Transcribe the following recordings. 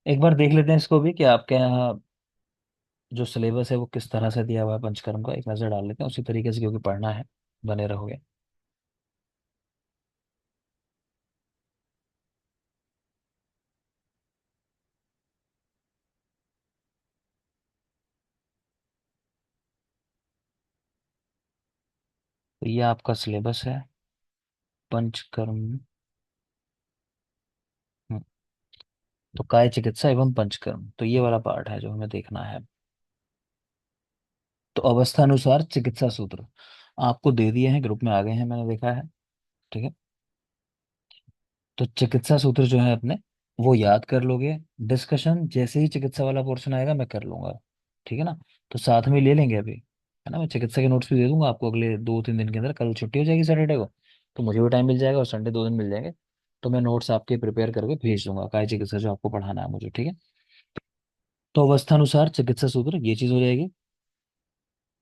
एक बार देख लेते हैं इसको भी कि आपके यहाँ जो सिलेबस है वो किस तरह से दिया हुआ है पंचकर्म का, एक नज़र डाल लेते हैं उसी तरीके से, क्योंकि पढ़ना है। बने रहोगे। तो ये आपका सिलेबस है, पंचकर्म। हम्म, तो काय चिकित्सा एवं पंचकर्म, तो ये वाला पार्ट है जो हमें देखना है। तो अवस्थानुसार चिकित्सा सूत्र आपको दे दिए हैं, ग्रुप में आ गए हैं, मैंने देखा है। ठीक है। तो चिकित्सा सूत्र जो है अपने, वो याद कर लोगे। डिस्कशन जैसे ही चिकित्सा वाला पोर्शन आएगा मैं कर लूंगा। ठीक है ना। तो साथ में ले लेंगे अभी, है ना। मैं चिकित्सा के नोट्स भी दे दूंगा आपको अगले 2-3 दिन के अंदर। कल छुट्टी हो जाएगी सैटरडे को, तो मुझे भी टाइम मिल जाएगा, और संडे 2 दिन मिल जाएंगे। तो मैं नोट्स आपके प्रिपेयर करके भेज दूंगा, काय चिकित्सा जो आपको पढ़ाना है मुझे। ठीक है। तो अवस्थानुसार चिकित्सा सूत्र ये चीज हो जाएगी।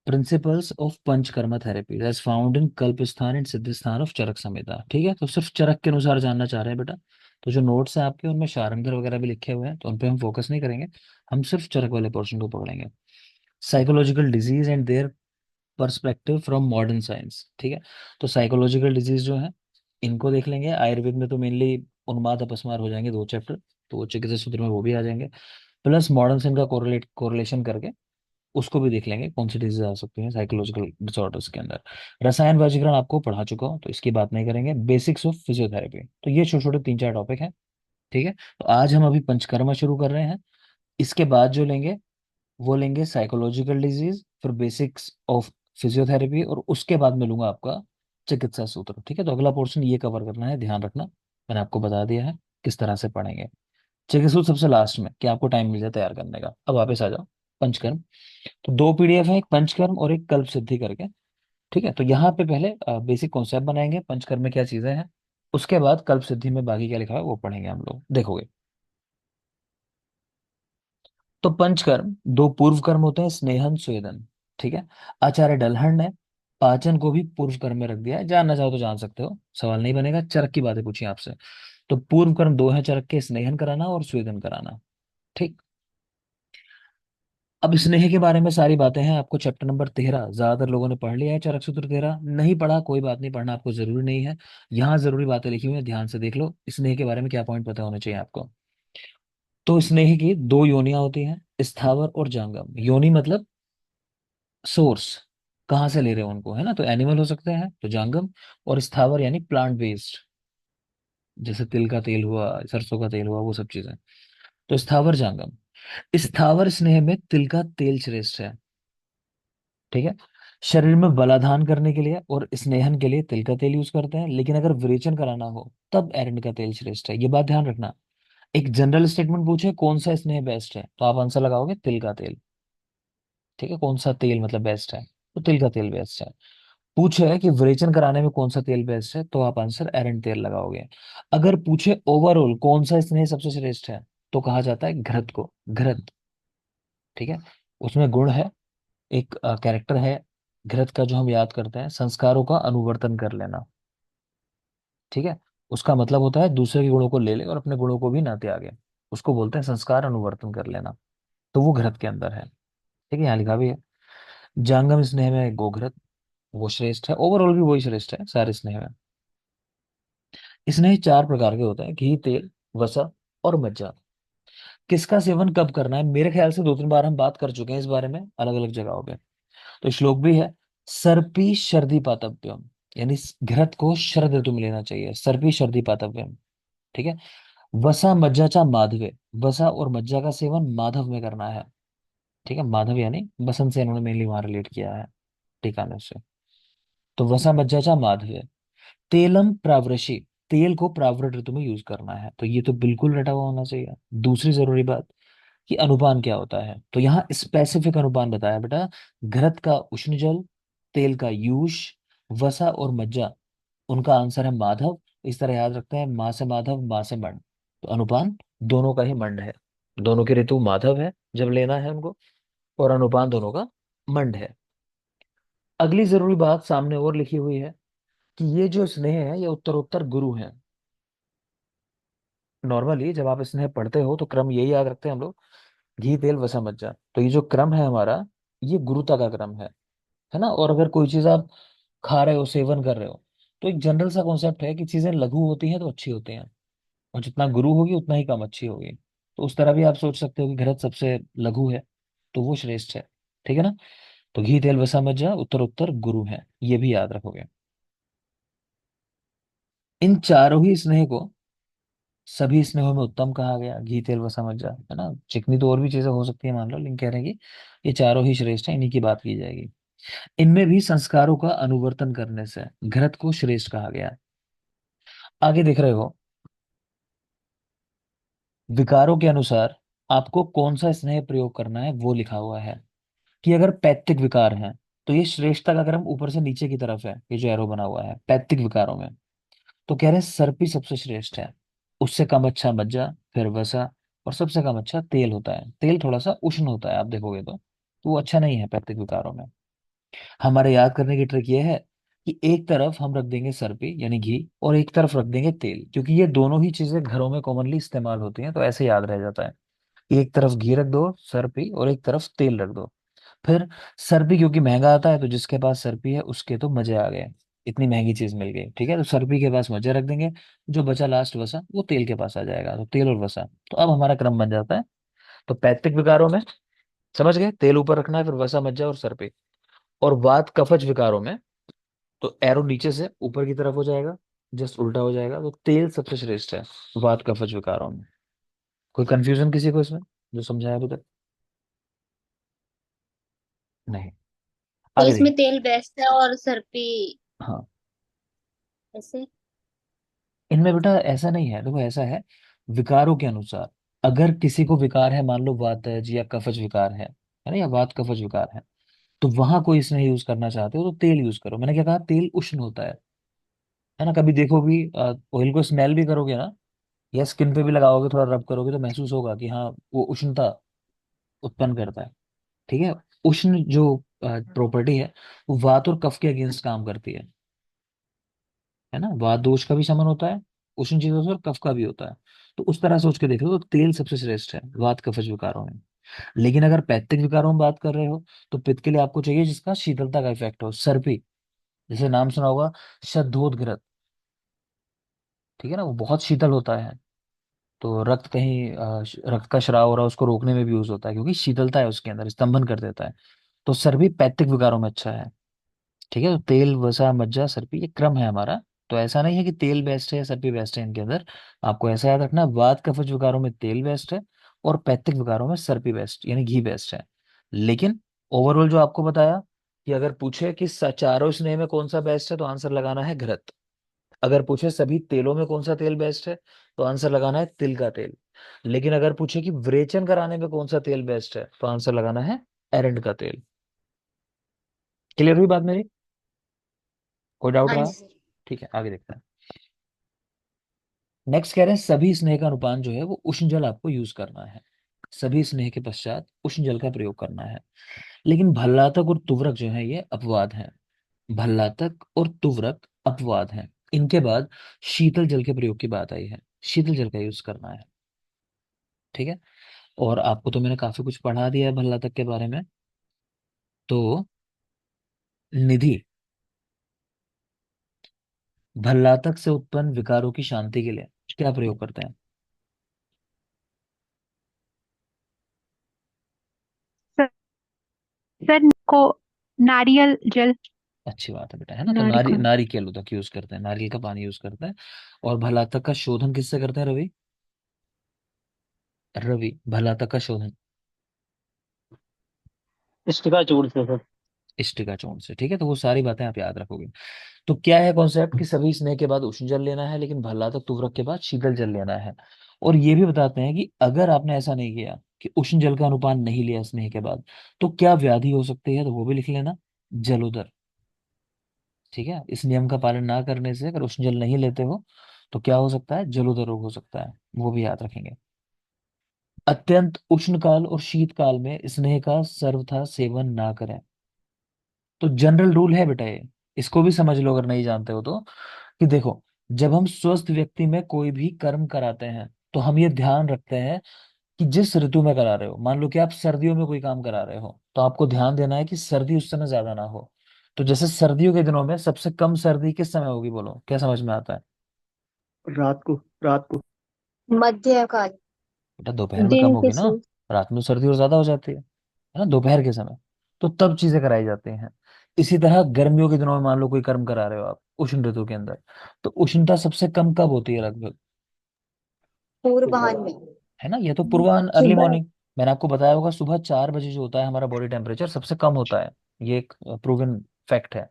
Principles of Panchakarma therapy as found in Kalpasthana and Siddhisthana of Charaka Samhita. ठीक है। तो सिर्फ चरक के अनुसार जानना चाह रहे हैं बेटा। तो जो नोट्स हैं आपके उनमें शारंगर वगैरह भी लिखे हुए हैं, तो उन पे हम फोकस नहीं करेंगे। हम सिर्फ चरक वाले पोर्शन को पकड़ेंगे। Psychological disease and their perspective from modern science. ठीक है। तो साइकोलॉजिकल डिजीज जो है इनको देख लेंगे। आयुर्वेद में तो मेनली उन्माद अपस्मार हो जाएंगे 2 चैप्टर, तो वो चिकित्सा सूत्र में वो भी आ जाएंगे। प्लस मॉडर्न साइंस का कोरिलेशन करके उसको भी देख लेंगे, कौन सी डिजीज आ सकती है साइकोलॉजिकल डिसऑर्डर्स के अंदर। रसायन वर्गीकरण आपको पढ़ा चुका हूँ, तो इसकी बात नहीं करेंगे। बेसिक्स ऑफ फिजियोथेरेपी, तो ये छोटे छोटे 3-4 टॉपिक हैं। ठीक है। तो आज हम अभी पंचकर्मा शुरू कर रहे हैं। इसके बाद जो लेंगे वो लेंगे साइकोलॉजिकल डिजीज, फिर बेसिक्स ऑफ फिजियोथेरेपी, और उसके बाद मिलूंगा आपका चिकित्सा सूत्र। ठीक है। तो अगला पोर्शन ये कवर करना है, ध्यान रखना। मैंने आपको बता दिया है किस तरह से पढ़ेंगे। चिकित्सा सूत्र सबसे लास्ट में, कि आपको टाइम मिल जाए तैयार करने का। अब वापस आ जाओ। पंचकर्म, तो 2 पीडीएफ है, एक पंचकर्म और एक कल्प सिद्धि करके। ठीक है। तो यहाँ पे पहले बेसिक कॉन्सेप्ट बनाएंगे, पंचकर्म में क्या चीजें हैं। उसके बाद कल्प सिद्धि में बाकी क्या लिखा है वो पढ़ेंगे हम लोग, देखोगे। तो पंचकर्म 2 पूर्व कर्म होते हैं, स्नेहन स्वेदन। ठीक है। आचार्य डलहन ने पाचन को भी पूर्व कर्म में रख दिया है, जानना चाहो तो जान सकते हो, सवाल नहीं बनेगा। चरक की बातें पूछी आपसे। तो पूर्व कर्म 2 है चरक के, स्नेहन कराना और स्वेदन कराना। ठीक। अब स्नेह के बारे में सारी बातें हैं आपको चैप्टर नंबर 13, ज्यादातर लोगों ने पढ़ लिया है। चरक सूत्र 13 नहीं पढ़ा कोई बात नहीं, पढ़ना आपको जरूरी नहीं है। यहाँ जरूरी बातें लिखी हुई हैं, ध्यान से देख लो। स्नेह के बारे में क्या पॉइंट पता होने चाहिए आपको। तो स्नेह की 2 योनियां होती हैं, स्थावर और जांगम। योनि मतलब सोर्स, कहाँ से ले रहे हो उनको, है ना। तो एनिमल हो सकते हैं तो जांगम, और स्थावर यानी प्लांट बेस्ड, जैसे तिल का तेल हुआ, सरसों का तेल हुआ, वो सब चीजें। तो स्थावर जांगम। स्थावर स्नेह में तिल का तेल श्रेष्ठ है। ठीक है। शरीर में बलाधान करने के लिए और स्नेहन के लिए तिल का तेल यूज करते हैं, लेकिन अगर विरेचन कराना हो तब एरंड का तेल श्रेष्ठ है, ये बात ध्यान रखना। एक जनरल स्टेटमेंट पूछे कौन सा स्नेह बेस्ट है, तो आप आंसर लगाओगे तिल का तेल। ठीक है। कौन सा तेल मतलब बेस्ट है, तो तिल का तेल बेस्ट है। पूछे है कि विरेचन कराने में कौन सा तेल बेस्ट है, तो आप आंसर एरंड तेल लगाओगे। अगर पूछे ओवरऑल कौन सा स्नेह सबसे श्रेष्ठ है, तो कहा जाता है घृत को, घृत। ठीक है। उसमें गुण है, एक कैरेक्टर है घृत का, जो हम याद करते हैं, संस्कारों का अनुवर्तन कर लेना। ठीक है। उसका मतलब होता है दूसरे के गुणों को ले ले और अपने गुणों को भी ना त्यागे। उसको बोलते हैं संस्कार अनुवर्तन कर लेना। तो वो घृत के अंदर है। ठीक है। यहाँ लिखा भी है। जांगम स्नेह में गोघृत, वो श्रेष्ठ है। ओवरऑल भी वही श्रेष्ठ है सारे स्नेह में। स्नेह 4 प्रकार के होते हैं, घी, तेल, वसा और मज्जा। किसका सेवन कब करना है, मेरे ख्याल से 2-3 बार हम बात कर चुके हैं इस बारे में अलग अलग जगहों पे। तो श्लोक भी है। सर्पी शर्दी पातव्यम, यानी घृत को शरद ऋतु में लेना चाहिए, सर्पी शर्दी पातव्यम। ठीक है। वसा मज्जा माधवे, वसा और मज्जा का सेवन माधव में करना है। ठीक है। माधव यानी बसंत से इन्होंने मेनली वहां रिलेट किया है टीका में से। तो वसा मज्जा माधवे। तेलम प्रावृषि, तेल को प्रावृत ऋतु में यूज करना है, तो ये तो बिल्कुल रटा हुआ होना चाहिए। दूसरी जरूरी बात कि अनुपान क्या होता है, तो यहाँ स्पेसिफिक अनुपान बताया बेटा। घृत का उष्ण जल, तेल का यूष, वसा और मज्जा, उनका आंसर है माधव। इस तरह याद रखते हैं, माँ से माधव, माँ से मंड। तो अनुपान दोनों का ही मंड है। दोनों की ऋतु माधव है जब लेना है उनको, और अनुपान दोनों का मंड है। अगली जरूरी बात सामने और लिखी हुई है कि ये जो स्नेह है ये उत्तरोत्तर गुरु है, नॉर्मली जब आप स्नेह पढ़ते हो तो क्रम यही याद रखते हैं हम लोग, घी तेल वसा मज्जा। तो ये जो क्रम है हमारा, ये गुरुता का क्रम है ना। और अगर कोई चीज आप खा रहे हो, सेवन कर रहे हो, तो एक जनरल सा कॉन्सेप्ट है कि चीजें लघु होती हैं तो अच्छी होती हैं, और जितना गुरु होगी उतना ही कम अच्छी होगी। तो उस तरह भी आप सोच सकते हो कि घृत सबसे लघु है, तो वो श्रेष्ठ है। ठीक है ना। तो घी तेल वसा मज्जा उत्तर उत्तर गुरु है, ये भी याद रखोगे। इन चारों ही स्नेह को सभी स्नेहों में उत्तम कहा गया, घी तेल वसा मज्जा, है ना। चिकनी तो और भी चीजें हो सकती है मान लो, लेकिन कह रहे हैं कि ये चारों ही श्रेष्ठ है, इन्हीं की बात की जाएगी। इनमें भी संस्कारों का अनुवर्तन करने से घृत को श्रेष्ठ कहा गया। आगे देख रहे हो, विकारों के अनुसार आपको कौन सा स्नेह प्रयोग करना है वो लिखा हुआ है। कि अगर पैतृक विकार है, तो ये श्रेष्ठता का क्रम ऊपर से नीचे की तरफ है, ये जो एरो बना हुआ है पैतृक विकारों में। तो कह रहे हैं सर्पी सबसे श्रेष्ठ है, उससे कम अच्छा मज्जा, फिर वसा, और सबसे कम अच्छा तेल होता है। तेल थोड़ा सा उष्ण होता है आप देखोगे तो वो अच्छा नहीं है पैतृक विकारों में। हमारे याद करने की ट्रिक ये है कि एक तरफ हम रख देंगे सर्पी यानी घी, और एक तरफ रख देंगे तेल, क्योंकि ये दोनों ही चीजें घरों में कॉमनली इस्तेमाल होती हैं, तो ऐसे याद रह जाता है। एक तरफ घी रख दो सर्पी, और एक तरफ तेल रख दो। फिर सर्पी क्योंकि महंगा आता है, तो जिसके पास सर्पी है उसके तो मजे आ गए, इतनी महंगी चीज मिल गई। ठीक है, तो सर्पी के पास मजे रख देंगे, जो बचा लास्ट वसा वो तेल के पास आ जाएगा, तो तेल और वसा। तो अब हमारा क्रम बन जाता है। तो पैतृक विकारों में समझ गए, तेल ऊपर रखना है, फिर वसा मज्जा और सर्पी। और वात कफज विकारों में तो एरो नीचे से ऊपर की तरफ हो जाएगा, जस्ट उल्टा हो जाएगा, तो तेल सबसे श्रेष्ठ है वात कफज विकारों में। कोई कंफ्यूजन किसी को इसमें, जो समझाया अभी तक? नहीं। तो आगे इसमें देखिए। तेल बेस्ट है और सर पे हाँ, ऐसे। इनमें बेटा ऐसा नहीं है, देखो ऐसा है, विकारों के अनुसार अगर किसी को विकार है, मान लो वातज या कफज विकार है ना, या वात कफज विकार है, तो वहां कोई इसमें यूज करना चाहते हो तो तेल यूज करो। मैंने क्या कहा, तेल उष्ण होता है ना। कभी देखो भी ऑयल को स्मेल भी करोगे ना, या स्किन पे भी लगाओगे, थोड़ा रब करोगे, तो महसूस होगा कि हाँ वो उष्णता उत्पन्न करता है। ठीक है। उष्ण जो प्रॉपर्टी है, वो वात और कफ के अगेंस्ट काम करती है ना। वात दोष का भी शमन होता है उष्ण चीजों से, और कफ का भी होता है। तो उस तरह सोच के देखो तो तेल सबसे श्रेष्ठ है वात कफज विकारों में। लेकिन अगर पैत्विक विकारों में बात कर रहे हो, तो पित्त के लिए आपको चाहिए जिसका शीतलता का इफेक्ट हो, सर्पी। जैसे नाम सुना होगा, शद्धोदघ्रत। ठीक है ना, वो बहुत शीतल होता है। तो रक्त कहीं रक्त का स्राव हो रहा है, उसको रोकने में भी यूज होता है, क्योंकि शीतलता है उसके अंदर, स्तंभन कर देता है। तो सर्पी पैत्विक विकारों में अच्छा है। ठीक है, तो तेल वसा मज्जा सर्पी, ये क्रम है हमारा। तो ऐसा नहीं है कि तेल बेस्ट है या सर्पी बेस्ट है इनके अंदर। आपको ऐसा याद रखना, वात कफज विकारों में तेल बेस्ट है, और पैत्विक विकारों में सर्पी बेस्ट यानी घी बेस्ट है। लेकिन ओवरऑल जो आपको बताया, कि अगर पूछे कि चारों स्नेह में कौन सा बेस्ट है, तो आंसर लगाना है घृत। अगर पूछे सभी तेलों में कौन सा तेल बेस्ट है, तो आंसर लगाना है तिल का तेल। लेकिन अगर पूछे कि विरेचन कराने में कौन सा तेल बेस्ट है, तो आंसर लगाना है एरंड का तेल। क्लियर हुई बात मेरी? कोई डाउट हाँ जी रहा? सर। ठीक है, आगे देखते हैं। नेक्स्ट कह रहे हैं सभी स्नेह का अनुपान जो है वो उष्ण जल आपको यूज करना है। सभी स्नेह के पश्चात उष्ण जल का प्रयोग करना है। लेकिन भल्लातक और तुवरक जो है ये अपवाद है। भल्लातक और तुवरक अपवाद है। इनके बाद शीतल जल के प्रयोग की बात आई है, शीतल जल का यूज करना है। ठीक है। और आपको तो मैंने काफी कुछ पढ़ा दिया है भल्लातक के बारे में। तो निधि, भल्लातक से उत्पन्न विकारों की शांति के लिए क्या प्रयोग करते हैं? सर सर को नारियल जल। अच्छी बात है बेटा, है ना। तो नारियल। नारिकेल तक यूज करते हैं, नारियल का पानी यूज करते हैं। और भलातक का शोधन किससे करते हैं रवि? रवि, भलातक का शोधन इष्टिका चूर्ण से सर। इष्टिका चूर्ण से। ठीक है, तो वो सारी बातें आप याद रखोगे। तो क्या है कॉन्सेप्ट, कि सभी स्नेह के बाद उष्ण जल लेना है, लेकिन भल्लातक तुगरक के बाद शीतल जल लेना है। और ये भी बताते हैं कि अगर आपने ऐसा नहीं किया, कि उष्ण जल का अनुपान नहीं लिया स्नेह के बाद, तो क्या व्याधि हो सकती है, तो वो भी लिख लेना, जलोदर। ठीक है, इस नियम का पालन ना करने से अगर उष्ण जल नहीं लेते हो, तो क्या हो सकता है, जलोदर रोग हो सकता है, वो भी याद रखेंगे। अत्यंत उष्ण काल और शीतकाल में स्नेह का सर्वथा सेवन ना करें। तो जनरल रूल है बेटा ये, इसको भी समझ लो अगर नहीं जानते हो तो। कि देखो, जब हम स्वस्थ व्यक्ति में कोई भी कर्म कराते हैं, तो हम ये ध्यान रखते हैं कि जिस ऋतु में करा रहे हो, मान लो कि आप सर्दियों में कोई काम करा रहे हो, तो आपको ध्यान देना है कि सर्दी उस समय ज्यादा ना हो। तो जैसे सर्दियों के दिनों में सबसे कम सर्दी किस समय होगी, बोलो, क्या समझ में आता है? रात को, रात को। मध्यकाल। बेटा दोपहर में कम दिन के होगी ना। समय। रात में सर्दी और ज्यादा हो जाती है ना, दोपहर के समय। तो तब चीजें कराई जाती हैं। इसी तरह गर्मियों के दिनों में मान लो कोई कर्म करा रहे हो आप उष्ण ऋतु के अंदर, तो उष्णता सबसे कम कब होती है लगभग? पूर्वाह्न में। है ना, ये तो पूर्वाह्न, अर्ली सुबह। मॉर्निंग। मैंने आपको बताया होगा सुबह 4 बजे जो होता है हमारा बॉडी टेम्परेचर सबसे कम होता है। ये एक प्रूवन फैक्ट है।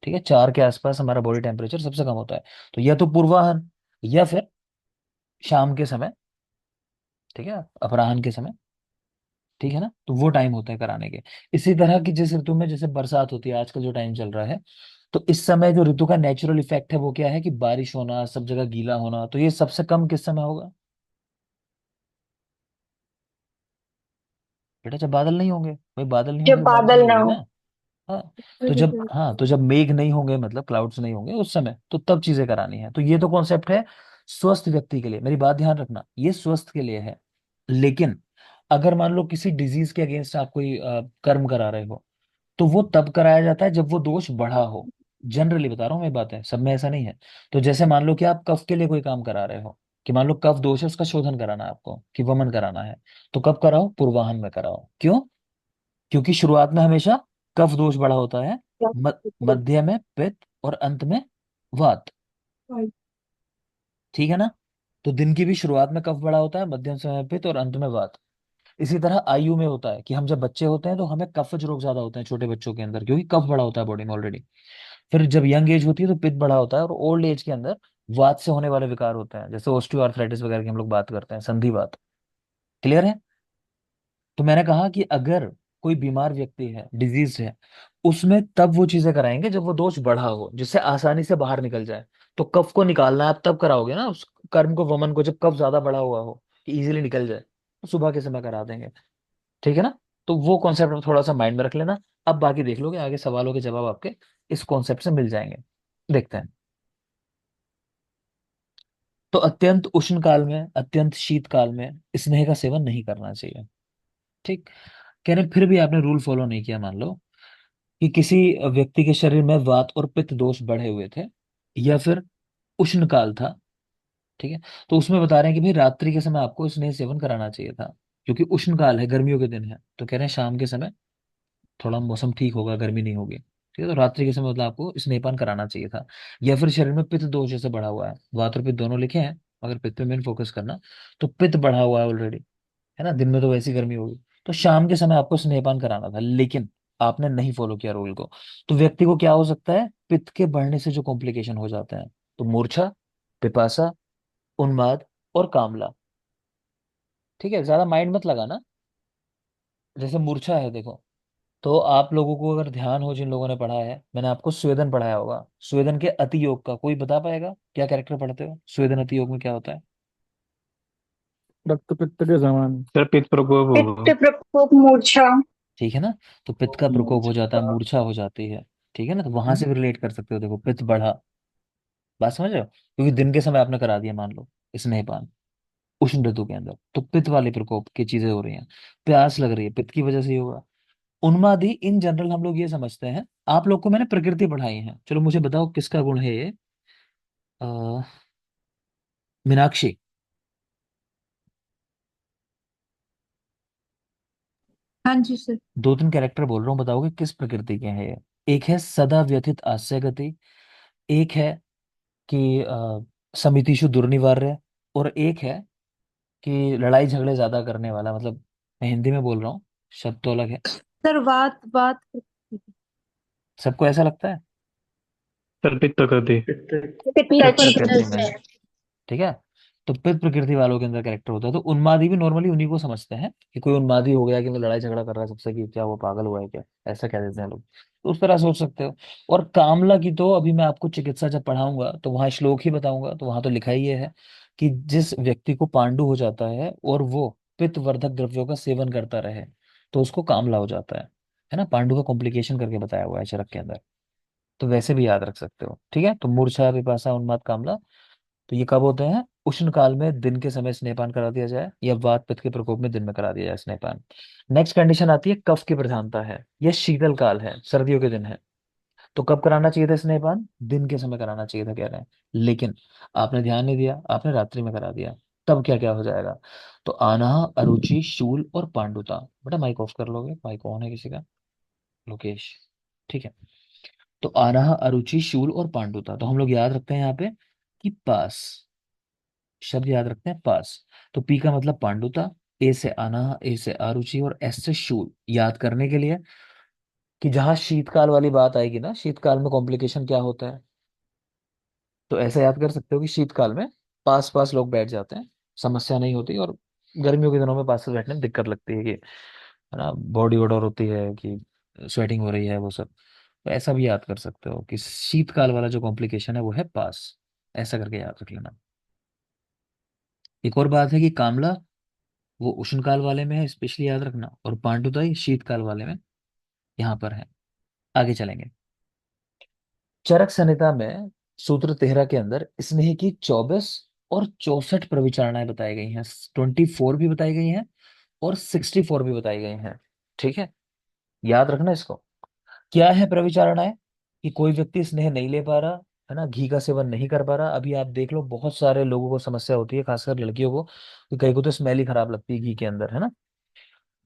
ठीक है, 4 के आसपास हमारा बॉडी टेम्परेचर सबसे कम होता है। तो या तो पूर्वाह्न, या फिर शाम के समय। ठीक है, अपराह्न के समय। ठीक है ना, तो वो टाइम होता है कराने के। इसी तरह की जिस ऋतु में जैसे बरसात होती है, आजकल जो टाइम चल रहा है, तो इस समय जो ऋतु का नेचुरल इफेक्ट है वो क्या है कि बारिश होना, सब जगह गीला होना, तो ये सबसे कम किस समय होगा? बेटा जब बादल नहीं होंगे, भाई बादल नहीं होंगे जब तो बारिश बादल नहीं ना होगी हो। ना। हाँ। तो जब मेघ नहीं होंगे, मतलब क्लाउड्स नहीं होंगे उस समय, तो तब चीजें करानी है। तो ये तो कॉन्सेप्ट है स्वस्थ व्यक्ति के लिए, मेरी बात ध्यान रखना, ये स्वस्थ के लिए है। लेकिन अगर मान लो किसी डिजीज के अगेंस्ट आप कोई कर्म करा रहे हो, तो वो तब कराया जाता है जब वो दोष बढ़ा हो। जनरली बता रहा हूँ मैं बातें, सब में ऐसा नहीं है। तो जैसे मान लो कि आप कफ के लिए कोई काम करा रहे हो, कि मान लो कफ दोष है उसका शोधन कराना है आपको, कि वमन कराना है, तो कब कराओ? पूर्वाह्न में कराओ। क्यों? क्योंकि शुरुआत में हमेशा कफ दोष बढ़ा होता है, मध्य में पित्त और अंत में वात। ठीक है ना। तो दिन की भी शुरुआत में कफ बढ़ा होता है, मध्यम समय में पित्त और अंत में वात। इसी तरह आयु में होता है कि हम जब बच्चे होते हैं तो हमें कफज रोग ज्यादा होते हैं छोटे बच्चों के अंदर, क्योंकि कफ बढ़ा होता है बॉडी में ऑलरेडी। फिर जब यंग एज होती है तो पित्त बढ़ा होता है, और ओल्ड एज के अंदर वात से होने वाले विकार होते हैं, जैसे ऑस्टियोआर्थराइटिस वगैरह की हम लोग बात करते हैं, संधिवात। क्लियर है? तो मैंने कहा कि अगर कोई बीमार व्यक्ति है, डिजीज है, उसमें तब वो चीजें कराएंगे जब वो दोष बढ़ा हो, जिससे आसानी से बाहर निकल जाए। तो कफ को निकालना है आप तब कराओगे ना उस कर्म को, वमन को, जब कफ ज्यादा बढ़ा हुआ हो कि इजीली निकल जाए, तो सुबह के समय करा देंगे। ठीक है ना। तो वो कॉन्सेप्ट थोड़ा सा माइंड में रख लेना। अब बाकी देख लोगे, आगे सवालों के जवाब आपके इस कॉन्सेप्ट से मिल जाएंगे। देखते हैं। तो अत्यंत उष्ण काल में, अत्यंत शीत काल में स्नेह का सेवन नहीं करना चाहिए। ठीक। कह रहे फिर भी आपने रूल फॉलो नहीं किया, मान लो कि किसी व्यक्ति के शरीर में वात और पित्त दोष बढ़े हुए थे, या फिर उष्ण काल था। ठीक है। तो उसमें बता रहे हैं कि भाई रात्रि के समय आपको स्नेह सेवन कराना चाहिए था, क्योंकि उष्ण काल है, गर्मियों के दिन है। तो कह रहे हैं शाम के समय थोड़ा मौसम ठीक होगा, गर्मी नहीं होगी। ठीक है, तो रात्रि के समय मतलब आपको स्नेहपान कराना चाहिए था। या फिर शरीर में पित्त दोष जैसे बढ़ा हुआ है, वात और पित्त दोनों लिखे हैं, अगर पित्त पे मेन फोकस करना, तो पित्त बढ़ा हुआ है ऑलरेडी, है ना, दिन में तो वैसी गर्मी होगी। तो शाम के समय आपको स्नेहपान कराना था, लेकिन आपने नहीं फॉलो किया रूल को। तो व्यक्ति को क्या हो सकता है? पित्त के बढ़ने से जो कॉम्प्लिकेशन हो जाते हैं, तो मूर्छा, पिपासा, उन्माद और कामला। ठीक है, ज्यादा माइंड मत लगाना। जैसे मूर्छा है, देखो, तो आप लोगों को अगर ध्यान हो, जिन लोगों ने पढ़ा है, मैंने आपको स्वेदन पढ़ाया होगा, स्वेदन के अति योग का कोई बता पाएगा? क्या कैरेक्टर पढ़ते हो स्वेदन अति योग में, क्या होता है? रक्त पित्त के समान। सर पित्त प्रकोप पित्त होगा। प्रकोप मूर्छा। ठीक है ना। तो पित्त का प्रकोप हो जाता है, मूर्छा हो जाती है। ठीक है ना, तो वहां से भी रिलेट कर सकते हो, देखो पित्त बढ़ा, बात समझ रहे हो, क्योंकि दिन के समय आपने करा दिया मान लो स्नेहपान उष्ण ऋतु के अंदर, तो पित्त वाले प्रकोप की चीजें हो रही हैं। प्यास लग रही है, पित्त की वजह से ही होगा। उन्मादी इन जनरल हम लोग ये समझते हैं। आप लोग को मैंने प्रकृति पढ़ाई है, चलो मुझे बताओ किसका गुण है ये? अ, मीनाक्षी, हाँ जी सर। 2-3 कैरेक्टर बोल रहा हूँ, बताओगे किस प्रकृति के हैं ये? एक है सदा व्यथित आस्य गति, एक है कि समितिषु दुर्निवार्य, और एक है कि लड़ाई झगड़े ज्यादा करने वाला, मतलब मैं हिंदी में बोल रहा हूँ, शब्द तो अलग है। सर बात बात। सबको ऐसा लगता है? सर पित्त प्रकृति। पित्त पित्त प्रकृति प्रकृति में से। है। ठीक है। तो पित्त प्रकृति वालों के अंदर कैरेक्टर होता है। तो उन्मादी भी नॉर्मली उन्हीं को समझते हैं कि कोई उन्मादी हो गया कि वो लड़ाई झगड़ा कर रहा है सबसे, कि क्या वो पागल हुआ है क्या, ऐसा कह देते हैं लोग। तो उस तरह सोच सकते हो। और कामला की तो अभी मैं आपको चिकित्सा जब पढ़ाऊंगा तो वहां श्लोक ही बताऊंगा, तो वहां तो लिखा ही ये है कि जिस व्यक्ति को पांडु हो जाता है और वो पित्त वर्धक द्रव्यों का सेवन करता रहे, तो उसको कामला हो जाता है ना। पांडु का कॉम्प्लिकेशन करके बताया हुआ है चरक के अंदर। तो वैसे भी याद रख सकते हो। ठीक है, तो मूर्छा, पिपासा, उन्माद, कामला। तो ये कब होते हैं? उष्ण काल में दिन के समय स्नेहपान करा दिया जाए, या वात पित्त के प्रकोप में दिन में करा दिया जाए स्नेहपान। नेक्स्ट कंडीशन आती है कफ की प्रधानता है, यह शीतल काल है, सर्दियों के दिन है। तो कब कराना चाहिए था स्नेहपान? दिन के समय कराना चाहिए था कह रहे हैं। लेकिन आपने ध्यान नहीं दिया, आपने रात्रि में करा दिया। तब क्या क्या हो जाएगा? तो आनह, अरुचि, शूल और पांडुता। बेटा माइक ऑफ कर लोगे? माइक ऑन है किसी का? लोकेश। ठीक है। तो आनह, अरुचि, शूल और पांडुता। तो हम लोग याद रखते हैं यहाँ पे कि पास, शब्द याद रखते हैं पास। तो पी का मतलब पांडुता, ए से आनह, ए से अरुचि और एस से शूल। याद करने के लिए कि जहां शीतकाल वाली बात आएगी ना, शीतकाल में कॉम्प्लिकेशन क्या होता है, तो ऐसे याद कर सकते हो कि शीतकाल में पास पास लोग बैठ जाते हैं, समस्या नहीं होती। और गर्मियों के दिनों में पास पास बैठने में दिक्कत लगती है कि, है ना, बॉडी ओडर होती है कि स्वेटिंग हो रही है, वो सब। तो ऐसा भी याद कर सकते हो कि शीतकाल वाला जो कॉम्प्लिकेशन है वो है पास। ऐसा करके याद रख लेना। एक और बात है कि कामला वो उष्णकाल वाले में है, स्पेशली याद रखना, और पांडुताई शीतकाल वाले में यहाँ पर है। आगे चलेंगे। चरक संहिता में सूत्र 13 के अंदर स्नेह की 24 और 64 परिचारणाएं बताई गई हैं। 24 भी बताई गई हैं और 64 भी बताई गई हैं। ठीक है, याद रखना इसको। क्या है परिचारणाएं? कि कोई व्यक्ति स्नेह नहीं ले पा रहा, है ना, घी का सेवन नहीं कर पा रहा। अभी आप देख लो, बहुत सारे लोगों को समस्या होती है, खासकर लड़कियों को, कि कई को तो स्मेल ही खराब लगती है घी के अंदर, है ना।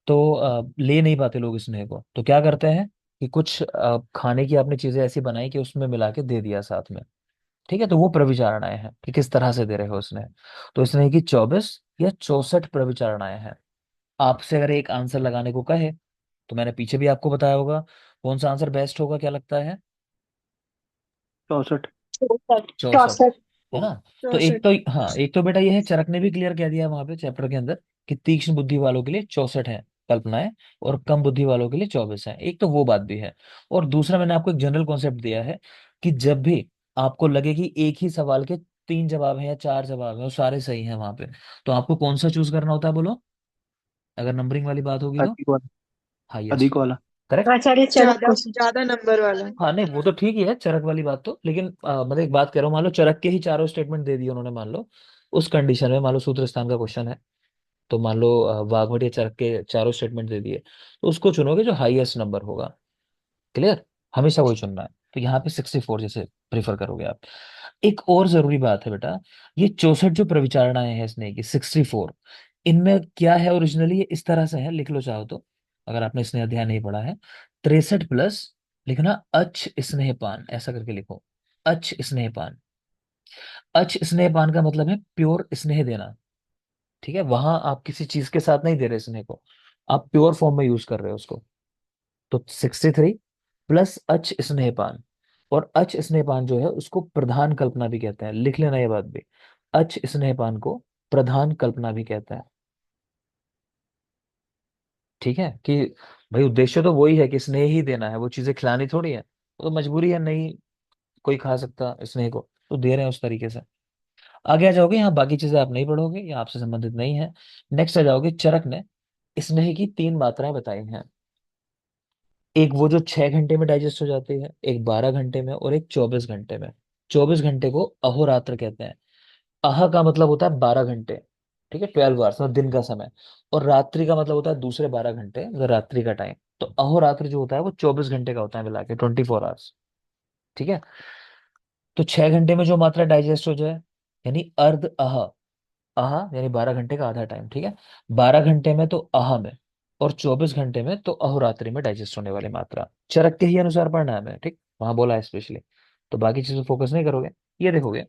तो ले नहीं पाते लोग स्नेह को, तो क्या करते हैं कि कुछ खाने की आपने चीजें ऐसी बनाई कि उसमें मिला के दे दिया साथ में। ठीक है, तो वो प्रविचारणाएं हैं कि किस तरह से दे रहे हो स्नेह। तो स्नेह की 24 या 64 प्रविचारणाएं हैं। आपसे अगर एक आंसर लगाने को कहे, तो मैंने पीछे भी आपको बताया होगा, कौन सा आंसर बेस्ट होगा, क्या लगता है? 64। 64। 64, 64। है ना। तो एक 64। तो, हाँ, एक तो बेटा ये है, चरक ने भी क्लियर कह दिया वहां पे चैप्टर के अंदर कि तीक्ष्ण बुद्धि वालों के लिए 64 है कल्पनाएं, और कम बुद्धि वालों के लिए 24 है। एक तो वो बात भी है। और दूसरा, मैंने आपको एक जनरल कॉन्सेप्ट दिया है कि जब भी आपको लगे कि एक ही सवाल के 3 जवाब हैं या 4 जवाब हैं और सारे सही हैं वहां पे, तो आपको कौन सा चूज करना होता है, बोलो? अगर नंबरिंग वाली बात होगी तो अधिक वाला। हाईएस्ट। अधिक वाला। करेक्ट। आचार्य चरक ज्यादा क्वेश्चन। ज्यादा नंबर वाला। हाँ नहीं, वो तो ठीक ही है चरक वाली बात तो, लेकिन मतलब एक बात कह रहा हूँ, मान लो चरक के ही चारों स्टेटमेंट दे दिए उन्होंने, मान लो उस कंडीशन में, मान लो सूत्र स्थान का क्वेश्चन है, तो मान लो वाघमट या चरक के चारों स्टेटमेंट दे दिए, तो उसको चुनोगे जो हाईएस्ट नंबर होगा। क्लियर? हमेशा वही चुनना है। तो यहाँ पे 64 जैसे प्रीफर करोगे आप। एक और जरूरी बात है बेटा, ये 64 जो प्रविचारणाएं हैं स्नेह की, 64, इनमें क्या है ओरिजिनली, ये इस तरह से है, लिख लो चाहो तो, अगर आपने स्नेह अध्याय नहीं पढ़ा है। 63 प्लस लिखना अच स्नेहपान, ऐसा करके लिखो, अच स्नेहपान। अच स्नेहपान का मतलब है प्योर स्नेह देना। ठीक है, वहां आप किसी चीज के साथ नहीं दे रहे स्नेह को, आप प्योर फॉर्म में यूज कर रहे हो उसको। तो 63 प्लस अच स्नेहपान। और अच स्नेहपान जो है उसको प्रधान कल्पना भी कहते हैं, लिख लेना ये बात भी। अच स्नेहपान को प्रधान कल्पना भी कहते हैं। ठीक है, कि भाई उद्देश्य तो वही है कि स्नेह ही देना है, वो चीजें खिलानी थोड़ी है, वो तो मजबूरी है, नहीं कोई खा सकता स्नेह को, तो दे रहे हैं उस तरीके से। आगे आ जाओगे, यहाँ बाकी चीजें आप नहीं पढ़ोगे, ये आपसे संबंधित नहीं है। नेक्स्ट आ जाओगे, चरक ने स्नेह की 3 मात्राएं बताई हैं। एक वो जो 6 घंटे में डाइजेस्ट हो जाती है, एक 12 घंटे में, और एक 24 घंटे में। 24 घंटे को अहोरात्र कहते हैं। अह का मतलब होता है 12 घंटे, ठीक है, 12 आवर्स, मतलब दिन का समय। और रात्रि का मतलब होता है दूसरे 12 घंटे, मतलब रात्रि का टाइम। तो अहोरात्र जो होता है वो 24 घंटे का होता है, मिला के 24 आवर्स। ठीक है। तो 6 घंटे में जो मात्रा डाइजेस्ट हो जाए, यानी अर्ध अह, आह यानी 12 घंटे का आधा टाइम, ठीक है। 12 घंटे में तो आह में, और 24 घंटे में तो अहोरात्रि में डाइजेस्ट होने वाली मात्रा। चरक के ही अनुसार पढ़ना है हमें, ठीक, वहां बोला है स्पेशली। तो बाकी चीजों फोकस नहीं करोगे, ये देखोगे।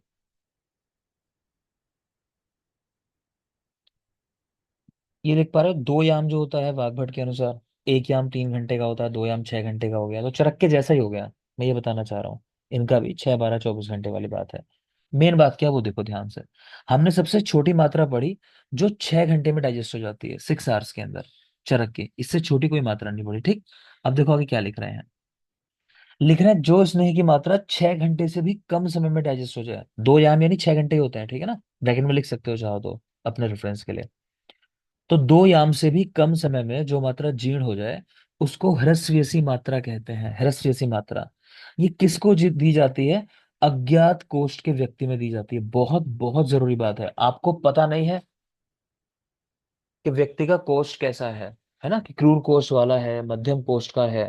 ये देख पा रहे हो, 2 याम जो होता है वाग्भट के अनुसार, एक याम 3 घंटे का होता है, 2 याम 6 घंटे का हो गया, तो चरक के जैसा ही हो गया। मैं ये बताना चाह रहा हूँ, इनका भी 6 12 24 घंटे वाली बात है। मेन बात क्या है वो देखो ध्यान से। हमने सबसे छोटी मात्रा पढ़ी जो 6 घंटे में डाइजेस्ट हो जाती है, 6 आवर्स के अंदर, चरक की, इससे छोटी कोई मात्रा नहीं पढ़ी, ठीक। अब देखो आगे क्या लिख रहे हैं। लिख रहे हैं जो स्नेह की मात्रा 6 घंटे से भी कम समय में डाइजेस्ट हो जाए। 2 याम यानी 6 घंटे ही होते हैं, ठीक है ना, ब्रैकेट में लिख सकते हो चाहो तो अपने रेफरेंस के लिए। तो 2 याम से भी कम समय में जो मात्रा जीर्ण हो जाए, उसको ह्रस्वयसी मात्रा कहते हैं, ह्रस्वयसी मात्रा। ये किसको दी जाती है? अज्ञात कोष्ठ के व्यक्ति में दी जाती है। बहुत बहुत जरूरी बात है, आपको पता नहीं है कि व्यक्ति का कोष्ठ कैसा है ना, कि क्रूर कोष्ठ वाला है, मध्यम कोष्ठ का है।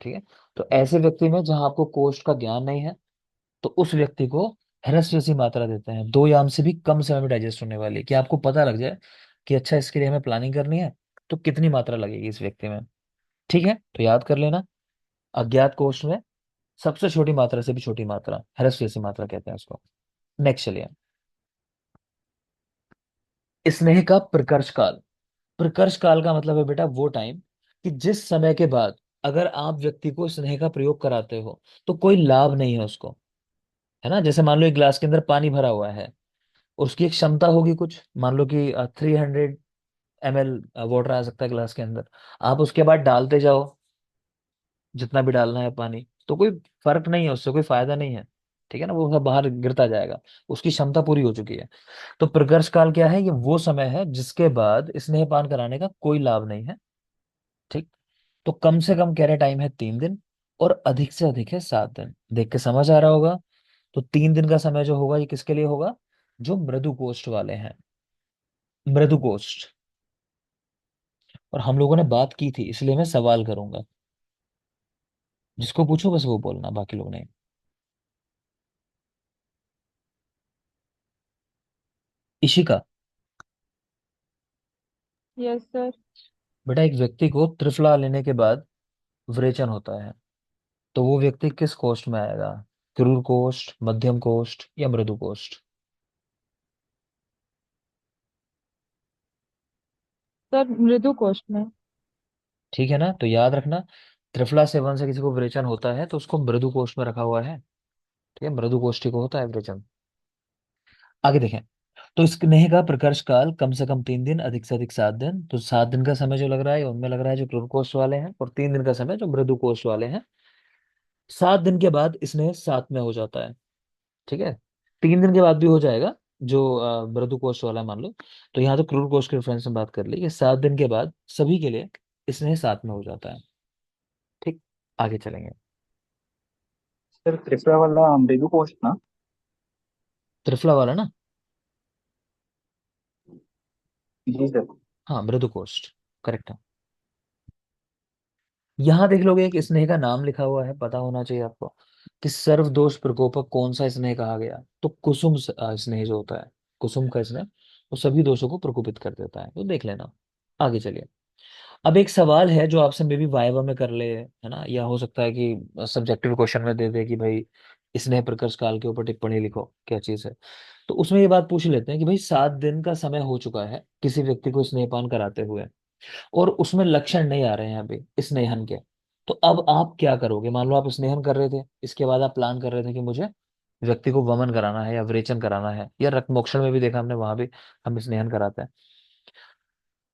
ठीक है, तो ऐसे व्यक्ति में जहां आपको कोष्ठ का ज्ञान नहीं है, तो उस व्यक्ति को हरस जैसी मात्रा देते हैं, 2 याम से भी कम समय में डाइजेस्ट होने वाली, कि आपको पता लग जाए कि अच्छा इसके लिए हमें प्लानिंग करनी है, तो कितनी मात्रा लगेगी इस व्यक्ति में। ठीक है, तो याद कर लेना, अज्ञात कोष्ठ में सबसे छोटी मात्रा से भी छोटी मात्रा हरस जैसी मात्रा कहते हैं उसको। नेक्स्ट चलिए, स्नेह का प्रकर्ष काल। प्रकर्ष काल का मतलब है बेटा वो टाइम कि जिस समय के बाद अगर आप व्यक्ति को स्नेह का प्रयोग कराते हो तो कोई लाभ नहीं है उसको, है ना। जैसे मान लो एक गिलास के अंदर पानी भरा हुआ है, उसकी एक क्षमता होगी कुछ, मान लो कि 300 ml वाटर आ सकता है गिलास के अंदर। आप उसके बाद डालते जाओ जितना भी डालना है पानी, तो कोई फर्क नहीं है, उससे कोई फायदा नहीं है। ठीक है ना, वो सब बाहर गिरता जाएगा, उसकी क्षमता पूरी हो चुकी है। तो प्रकर्ष काल क्या है, ये वो समय है जिसके बाद स्नेहपान कराने का कोई लाभ नहीं है। ठीक, तो कम से कम कह रहे टाइम है 3 दिन, और अधिक से अधिक है 7 दिन। देख के समझ आ रहा होगा। तो 3 दिन का समय जो होगा ये किसके लिए होगा, जो मृदु कोष्ठ वाले हैं, मृदु कोष्ठ। और हम लोगों ने बात की थी, इसलिए मैं सवाल करूंगा, जिसको पूछो बस वो बोलना, बाकी लोग नहीं। Ishika, yes sir. बेटा एक व्यक्ति को त्रिफला लेने के बाद विरेचन होता है, तो वो व्यक्ति किस कोष्ठ में आएगा, क्रूर कोष्ठ, मध्यम कोष्ठ या मृदु कोष्ठ। सर मृदु कोष्ठ में। ठीक है ना, तो याद रखना, त्रिफला सेवन से किसी को विरेचन होता है तो उसको मृदु कोष्ठ में रखा हुआ है। ठीक है, मृदु कोष्ठी को होता है विरेचन। आगे देखें, तो स्नेह का प्रकर्ष काल कम से कम 3 दिन, अधिक से अधिक 7 दिन। तो 7 दिन का समय जो लग रहा है उनमें लग रहा है जो क्रूर कोष्ठ वाले हैं, और 3 दिन का समय जो मृदु कोष्ठ वाले हैं। 7 दिन के बाद स्नेह सात में हो जाता है। ठीक है, 3 दिन के बाद भी हो जाएगा जो मृदु कोष्ठ वाला है, मान लो। तो यहाँ तो क्रूर कोष्ठ के रेफरेंस में बात कर ली कि 7 दिन के बाद सभी के लिए स्नेह सात में हो जाता है। ठीक, आगे चलेंगे। सर त्रिपुरा वाला मृदु कोस्ट ना। त्रिफला वाला ना, जी सर। हाँ मृदु कोष्ठ, करेक्ट है। यहाँ देख लोगे एक स्नेह का नाम लिखा हुआ है, पता होना चाहिए आपको कि सर्वदोष प्रकोपक कौन सा स्नेह कहा गया। तो कुसुम स्नेह जो होता है, कुसुम का स्नेह, वो सभी दोषों को प्रकोपित कर देता है, तो देख लेना। आगे चलिए, अब एक सवाल है जो आपसे मे बी वाइवा में कर ले, है ना, या हो सकता है कि सब्जेक्टिव क्वेश्चन में दे दे कि भाई स्नेह प्रकर्ष काल के ऊपर टिप्पणी लिखो, क्या चीज है। तो उसमें ये बात पूछ लेते हैं कि भाई 7 दिन का समय हो चुका है किसी व्यक्ति को स्नेहपान कराते हुए, और उसमें लक्षण नहीं आ रहे हैं अभी स्नेहन के। तो अब आप क्या करोगे, मान लो आप स्नेहन कर रहे थे, इसके बाद आप प्लान कर रहे थे कि मुझे व्यक्ति को वमन कराना है या विरेचन कराना है, या रक्त मोक्षण में भी देखा हमने, वहां भी हम स्नेहन कराते हैं।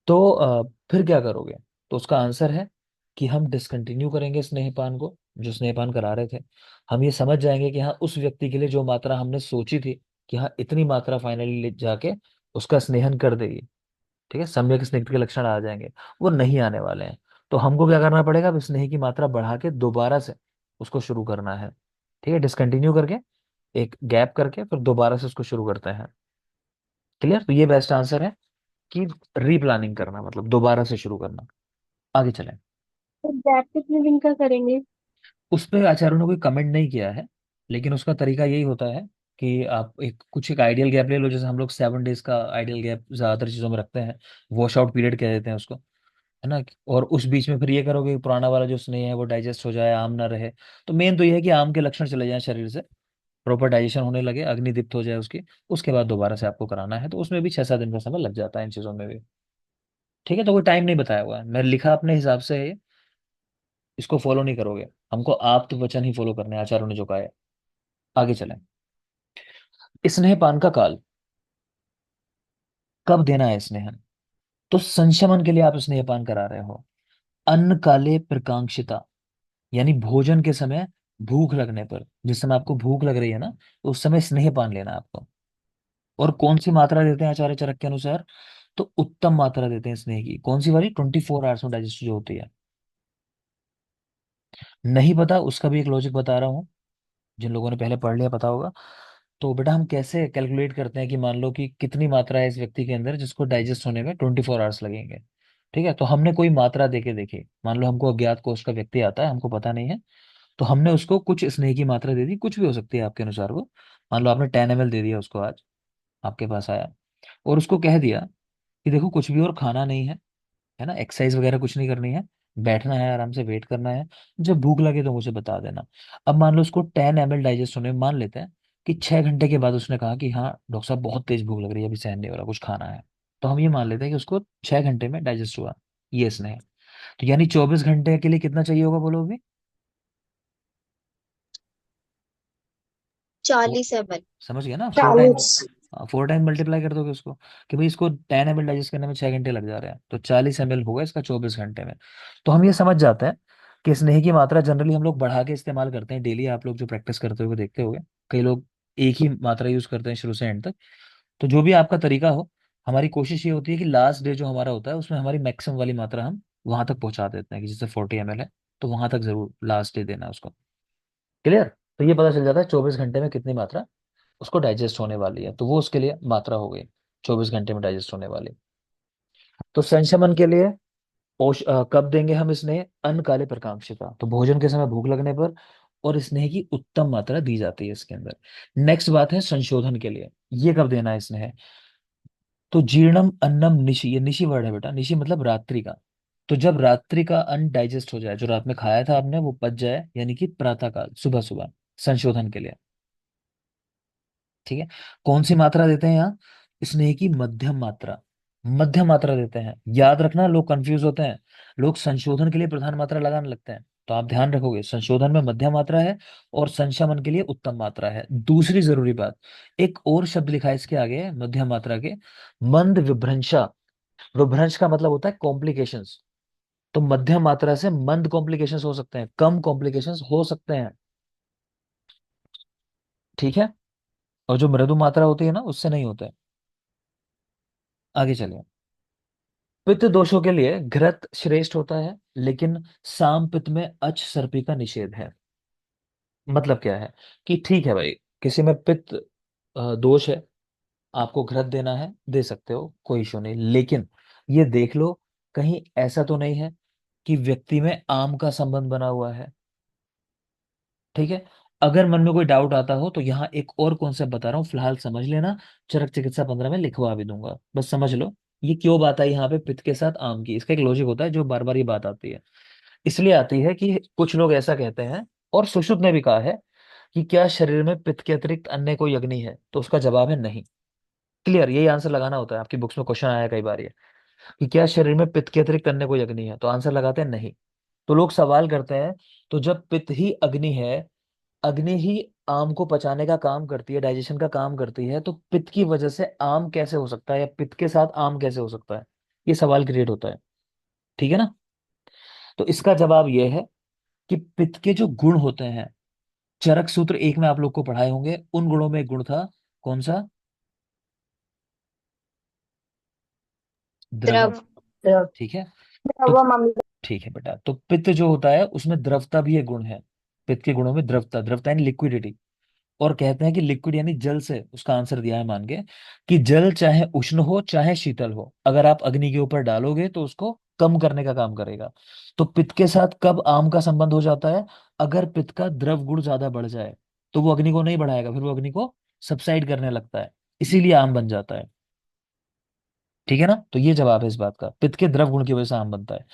तो फिर क्या करोगे। तो उसका आंसर है कि हम डिसकंटिन्यू करेंगे स्नेहपान को, जो स्नेहपान करा रहे थे। हम ये समझ जाएंगे कि हाँ उस व्यक्ति के लिए जो मात्रा हमने सोची थी कि हाँ इतनी मात्रा फाइनली ले जाके उसका स्नेहन कर देगी, ठीक है, सम्यक स्निग्ध के लक्षण आ जाएंगे, वो नहीं आने वाले हैं। तो हमको क्या करना पड़ेगा, अब स्नेह की मात्रा बढ़ा के दोबारा से उसको शुरू करना है। ठीक है, डिसकंटिन्यू करके एक गैप करके फिर दोबारा से उसको शुरू करते हैं। क्लियर, तो ये बेस्ट आंसर है कि रीप्लानिंग करना मतलब दोबारा से शुरू करना। आगे चलें। तो गैप कितने दिन का करेंगे? उस पर आचार्यों ने कोई कमेंट नहीं किया है, लेकिन उसका तरीका यही होता है कि आप एक आइडियल गैप ले लो, जैसे हम लोग 7 डेज का आइडियल गैप ज्यादातर चीजों में रखते हैं, वॉश आउट पीरियड कह देते हैं उसको, है ना। और उस बीच में फिर ये करोगे कि पुराना वाला जो स्नेह है वो डाइजेस्ट हो जाए, आम ना रहे। तो मेन तो ये है कि आम के लक्षण चले जाएं शरीर से, प्रॉपर डाइजेशन होने लगे, अग्नि दीप्त हो जाए उसकी, उसके बाद दोबारा से आपको कराना है। तो उसमें भी 6-7 दिन का समय लग जाता है इन चीजों में भी। ठीक है, तो कोई टाइम नहीं बताया हुआ है, मैं लिखा अपने हिसाब से है ये, इसको फॉलो नहीं करोगे, हमको आप तो वचन ही फॉलो करने हैं, आचार्यों ने जो कहा है। आगे चलें, स्नेहपान का काल कब देना है स्नेहन। तो संशमन के लिए आप स्नेहपान करा रहे हो, अन्न काले प्रकांक्षिता, यानी भोजन के समय, भूख लगने पर, जिस समय आपको भूख लग रही है ना, तो उस समय स्नेहपान लेना है आपको। और कौन सी मात्रा देते हैं आचार्य चरक के अनुसार, तो उत्तम मात्रा देते हैं स्नेह की, कौन सी वाली, 24 आवर्स में डाइजेस्ट जो होती है। नहीं पता उसका भी एक लॉजिक बता रहा हूं, जिन लोगों ने पहले पढ़ लिया पता होगा। तो बेटा हम कैसे कैलकुलेट करते हैं कि मान लो कि कितनी मात्रा है इस व्यक्ति के अंदर जिसको डाइजेस्ट होने में 24 आवर्स लगेंगे। ठीक है, तो हमने कोई मात्रा दे के देखी, मान लो हमको अज्ञात कोष का व्यक्ति आता है, हमको पता नहीं है, तो हमने उसको कुछ स्नेह की मात्रा दे दी, कुछ भी हो सकती है आपके अनुसार वो। मान लो आपने 10 ml दे दिया उसको, आज आपके पास आया और उसको कह दिया कि देखो कुछ भी और खाना नहीं है ना, एक्सरसाइज वगैरह कुछ नहीं करनी है, बैठना है, आराम से वेट करना है, जब भूख लगे तो मुझे बता देना। अब मान लो उसको 10 ml डाइजेस्ट होने में मान लेते हैं कि 6 घंटे के बाद उसने कहा कि हाँ डॉक्टर साहब बहुत तेज भूख लग रही है, अभी सहन नहीं हो रहा, कुछ खाना है। तो हम ये मान लेते हैं कि उसको 6 घंटे में डाइजेस्ट हुआ ये स्नेह। तो यानी 24 घंटे के लिए कितना चाहिए होगा बोलो अभी? 40 ml। समझ गया ना, 4 टाइम। 40। 4 टाइम मल्टीप्लाई कर दोगे उसको कि भाई इसको 10 ml डाइजेस्ट करने में 6 घंटे लग जा रहे हैं, तो 40 ml होगा इसका 24 घंटे में। तो हम ये समझ जाते हैं कि स्नेह की मात्रा जनरली हम लोग बढ़ा के इस्तेमाल करते हैं डेली, आप लोग जो प्रैक्टिस करते हुए देखते होंगे। कई लोग एक ही मात्रा यूज करते हैं शुरू से एंड तक। तो जो भी आपका तरीका हो, हमारी कोशिश ये होती है कि लास्ट डे जो हमारा होता है उसमें हमारी मैक्सिमम वाली मात्रा हम वहां तक पहुंचा देते हैं, कि जैसे 40 ml है तो वहां तक जरूर लास्ट डे देना है उसको। क्लियर? तो ये पता चल जाता है 24 घंटे में कितनी मात्रा उसको डाइजेस्ट होने वाली है, तो वो उसके लिए मात्रा हो गई 24 घंटे में डाइजेस्ट होने वाली। तो संशमन के लिए कब देंगे हम स्नेह? अन्न काले प्रकांक्षिता, तो भोजन के समय भूख लगने पर, और स्नेह की उत्तम मात्रा दी जाती है इसके अंदर। नेक्स्ट बात है संशोधन के लिए, ये कब देना है स्नेह? तो जीर्णम अन्नम निशि, ये निशि वर्ड है बेटा, निशि मतलब रात्रि का। तो जब रात्रि का अन्न डाइजेस्ट हो जाए, जो रात में खाया था आपने वो पच जाए, यानी कि प्रातः काल, सुबह सुबह, संशोधन के लिए। ठीक है, कौन सी मात्रा देते हैं यहाँ? स्नेह की मध्यम मात्रा, मध्यम मात्रा देते हैं। याद रखना, लोग कंफ्यूज होते हैं, लोग संशोधन के लिए प्रधान मात्रा लगाने लगते हैं, तो आप ध्यान रखोगे संशोधन में मध्यम मात्रा है और संशमन के लिए उत्तम मात्रा है। दूसरी जरूरी बात, एक और शब्द लिखा है इसके आगे मध्यम मात्रा के, मंद विभ्रंशा। विभ्रंश का मतलब होता है कॉम्प्लिकेशंस। तो मध्यम मात्रा से मंद कॉम्प्लिकेशंस हो सकते हैं, कम कॉम्प्लिकेशंस हो सकते हैं। ठीक है, और जो मृदु मात्रा होती है ना उससे नहीं होते। आगे चलिए। पित्त दोषों के लिए घृत श्रेष्ठ होता है, लेकिन साम पित्त में अच सर्पी का निषेध है। मतलब क्या है? कि ठीक है भाई, किसी में पित्त दोष है, आपको घृत देना है दे सकते हो, कोई इशू नहीं, लेकिन ये देख लो कहीं ऐसा तो नहीं है कि व्यक्ति में आम का संबंध बना हुआ है। ठीक है, अगर मन में कोई डाउट आता हो तो यहाँ एक और कॉन्सेप्ट बता रहा हूँ, फिलहाल समझ लेना। चरक चिकित्सा 15 में लिखवा भी दूंगा, बस समझ लो ये क्यों बात आई यहाँ पे पित्त के साथ आम की। इसका एक लॉजिक होता है जो बार बार ये बात आती है, इसलिए आती है कि कुछ लोग ऐसा कहते हैं, और सुश्रुत ने भी कहा है कि क्या शरीर में पित्त के अतिरिक्त अन्य कोई अग्नि है, तो उसका जवाब है नहीं। क्लियर, यही आंसर लगाना होता है, आपकी बुक्स में क्वेश्चन आया कई बार ये, कि क्या शरीर में पित्त के अतिरिक्त अन्य कोई अग्नि है, तो आंसर लगाते हैं नहीं। तो लोग सवाल करते हैं, तो जब पित्त ही अग्नि है, अग्नि ही आम को पचाने का काम करती है, डाइजेशन का काम करती है, तो पित्त की वजह से आम कैसे हो सकता है, या पित्त के साथ आम कैसे हो सकता है? ये सवाल क्रिएट होता है। ठीक है ना? तो इसका जवाब ये है कि पित्त के जो गुण होते हैं, चरक सूत्र 1 में आप लोग को पढ़ाए होंगे, उन गुणों में एक गुण था, कौन सा? द्रव। द्रव। द्रव। ठीक है, तो द्रवम अम्ल। ठीक है बेटा, तो पित्त जो होता है उसमें द्रवता भी एक गुण है। पित्त के गुणों में द्रवता, द्रवता यानी लिक्विडिटी। और कहते हैं कि लिक्विड यानी जल से, उसका आंसर दिया है मान के कि जल चाहे उष्ण हो चाहे शीतल हो, अगर आप अग्नि के ऊपर डालोगे तो उसको कम करने का काम करेगा। तो पित्त के साथ कब आम का संबंध हो जाता है? अगर पित्त का द्रव गुण ज्यादा बढ़ जाए, तो वो अग्नि को नहीं बढ़ाएगा, फिर वो अग्नि को सबसाइड करने लगता है, इसीलिए आम बन जाता है। ठीक है ना? तो ये जवाब है इस बात का, पित्त के द्रव गुण की वजह से आम बनता है।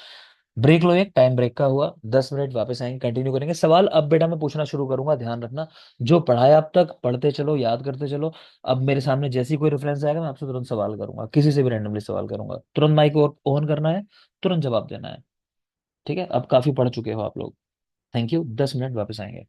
ब्रेक लो, एक टाइम ब्रेक का हुआ, 10 मिनट, वापस आएंगे, कंटिन्यू करेंगे। सवाल अब बेटा मैं पूछना शुरू करूंगा, ध्यान रखना, जो पढ़ाया अब तक पढ़ते चलो, याद करते चलो। अब मेरे सामने जैसे ही कोई रेफरेंस आएगा मैं आपसे तुरंत सवाल करूंगा, किसी से भी रैंडमली सवाल करूंगा, तुरंत माइक ऑन करना है, तुरंत जवाब देना है। ठीक है, अब काफी पढ़ चुके हो आप लोग। थैंक यू, 10 मिनट, वापस आएंगे।